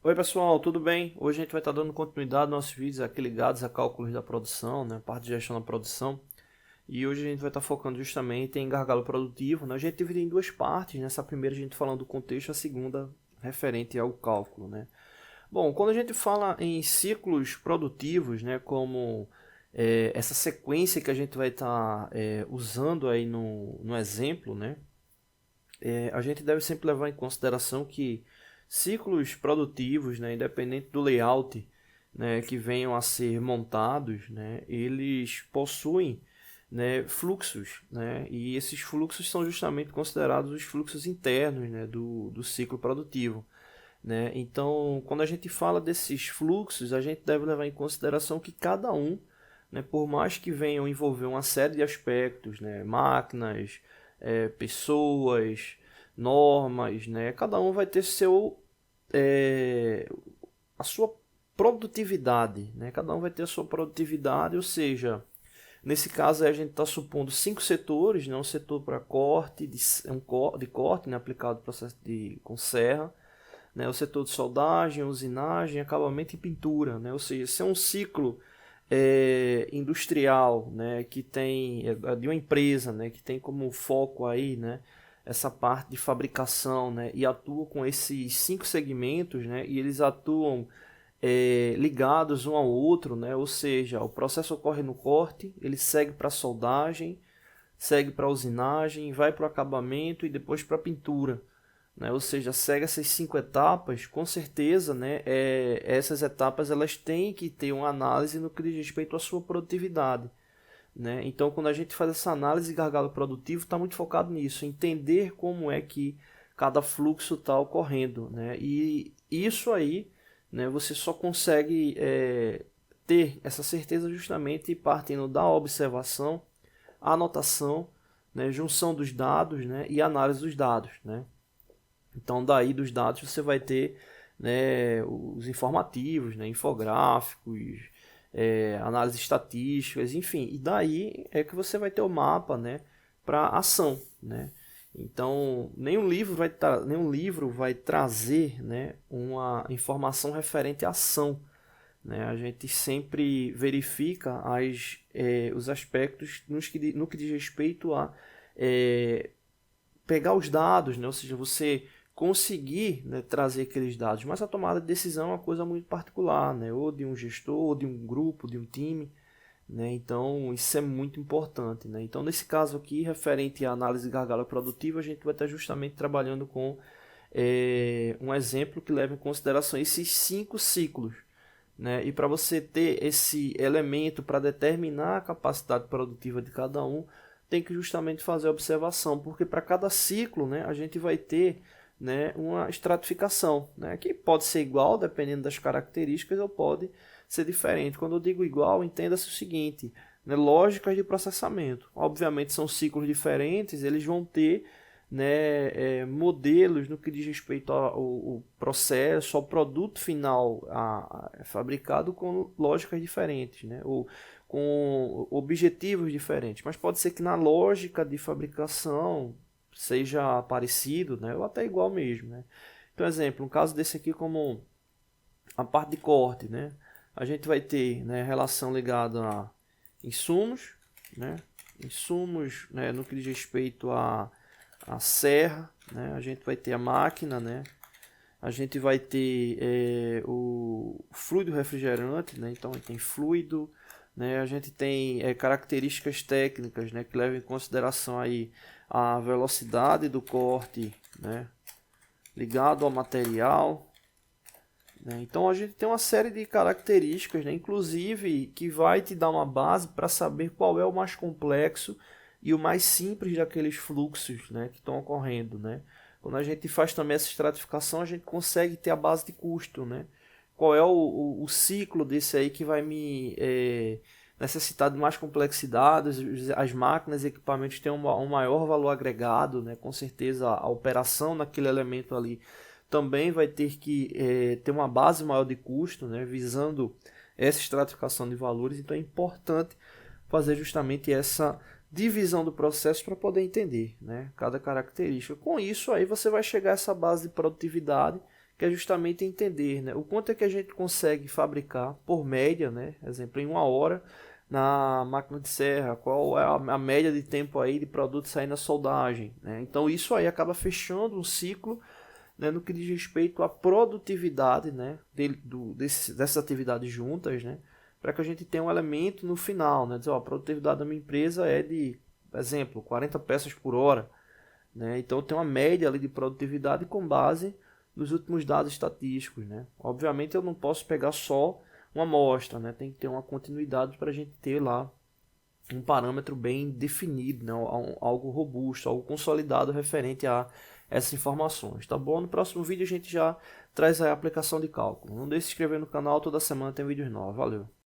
Oi pessoal, tudo bem? Hoje a gente vai estar dando continuidade aos nossos vídeos aqui ligados a cálculos da produção, né? Parte de gestão da produção. E hoje a gente vai estar focando justamente em gargalo produtivo, né? A gente divide em duas partes, nessa primeira a gente falando do contexto, a segunda referente ao cálculo, né? Bom, quando a gente fala em ciclos produtivos, né? Como essa sequência que a gente vai estar usando aí no exemplo, né? A gente deve sempre levar em consideração que ciclos produtivos, né, independente do layout, né, que venham a ser montados, né, eles possuem, né, fluxos, né, e esses fluxos são justamente considerados os fluxos internos, né, do ciclo produtivo. Né? Então, quando a gente fala desses fluxos, a gente deve levar em consideração que cada um, né, por mais que venham envolver uma série de aspectos, né, máquinas, pessoas, normas, né, cada um vai ter é, a sua produtividade, né, cada um vai ter a sua produtividade, ou seja, nesse caso aí a gente está supondo 5 setores, né, um setor para corte, de corte, né, aplicado no processo com serra, né, o setor de soldagem, usinagem, acabamento e pintura, né, ou seja, esse é um ciclo industrial, né, que tem de uma empresa, né, que tem como foco aí, né, essa parte de fabricação, né, e atua com esses 5 segmentos, né, e eles atuam ligados um ao outro, né, ou seja, o processo ocorre no corte, ele segue para a soldagem, segue para a usinagem, vai para o acabamento e depois para a pintura, né? Ou seja, segue essas 5 etapas, com certeza, né? Essas etapas elas têm que ter uma análise no que diz respeito à sua produtividade. Né? Então, quando a gente faz essa análise de gargalo produtivo, está muito focado nisso, entender como é que cada fluxo está ocorrendo. Né? E isso aí, né, você só consegue ter essa certeza justamente partindo da observação, anotação, né, junção dos dados, né, e análise dos dados. Né? Então, daí dos dados você vai ter, né, os informativos, né, infográficos, análises estatísticas, enfim. E daí é que você vai ter o mapa, né, para ação. Né? Então, nenhum livro vai trazer, né, uma informação referente à ação. Né? A gente sempre verifica os aspectos no que diz respeito a pegar os dados, né? Ou seja, você conseguir, né, trazer aqueles dados, mas a tomada de decisão é uma coisa muito particular, né? Ou de um gestor, ou de um grupo, de um time, né? Então isso é muito importante, né? Então nesse caso aqui, referente à análise de gargalo produtivo, a gente vai estar justamente trabalhando com um exemplo que leva em consideração esses 5 ciclos. Né? E para você ter esse elemento para determinar a capacidade produtiva de cada um, tem que justamente fazer a observação, porque para cada ciclo, né, a gente vai ter, né, uma estratificação, né, que pode ser igual, dependendo das características, ou pode ser diferente. Quando eu digo igual, entenda-se o seguinte, né, lógicas de processamento. Obviamente são ciclos diferentes, eles vão ter, né, modelos no que diz respeito ao processo, ao produto final fabricado com lógicas diferentes, né, ou com objetivos diferentes, mas pode ser que na lógica de fabricação seja parecido, né, ou até igual mesmo. Né. Então, exemplo, um caso desse aqui como a parte de corte, né, a gente vai ter, né, relação ligada a insumos, né, no que diz respeito a serra, né? A gente vai ter a máquina, né? A gente vai ter o fluido refrigerante, né? Então tem fluido, né? A gente tem características técnicas, né? Que levam em consideração aí a velocidade do corte, né? Ligado ao material, né? Então a gente tem uma série de características, né? Inclusive que vai te dar uma base para saber qual é o mais complexo e o mais simples daqueles fluxos, né, que estão ocorrendo. Né? Quando a gente faz também essa estratificação, a gente consegue ter a base de custo. Né? Qual é o ciclo desse aí que vai me necessitar de mais complexidade, as máquinas e equipamentos têm um maior valor agregado, né? Com certeza a operação naquele elemento ali também vai ter que ter uma base maior de custo, né? Visando essa estratificação de valores, então é importante fazer justamente essa divisão do processo para poder entender, né, cada característica. Com isso aí você vai chegar a essa base de produtividade que é justamente entender, né, o quanto é que a gente consegue fabricar por média, né, exemplo, em 1 hora na máquina de serra, qual é a média de tempo aí de produto sair na soldagem, né? Então isso aí acaba fechando um ciclo, né, no que diz respeito à produtividade, né, dessas atividades juntas, né, para que a gente tenha um elemento no final, né, dizer, ó, a produtividade da minha empresa é de, exemplo, 40 peças por hora, né, então eu tenho uma média ali de produtividade com base nos últimos dados estatísticos, né. Obviamente eu não posso pegar só uma amostra, né, tem que ter uma continuidade para a gente ter lá um parâmetro bem definido, né? Algo robusto, algo consolidado referente a essas informações, tá bom? No próximo vídeo a gente já traz a aplicação de cálculo. Não deixe de se inscrever no canal, toda semana tem vídeos novos. Valeu!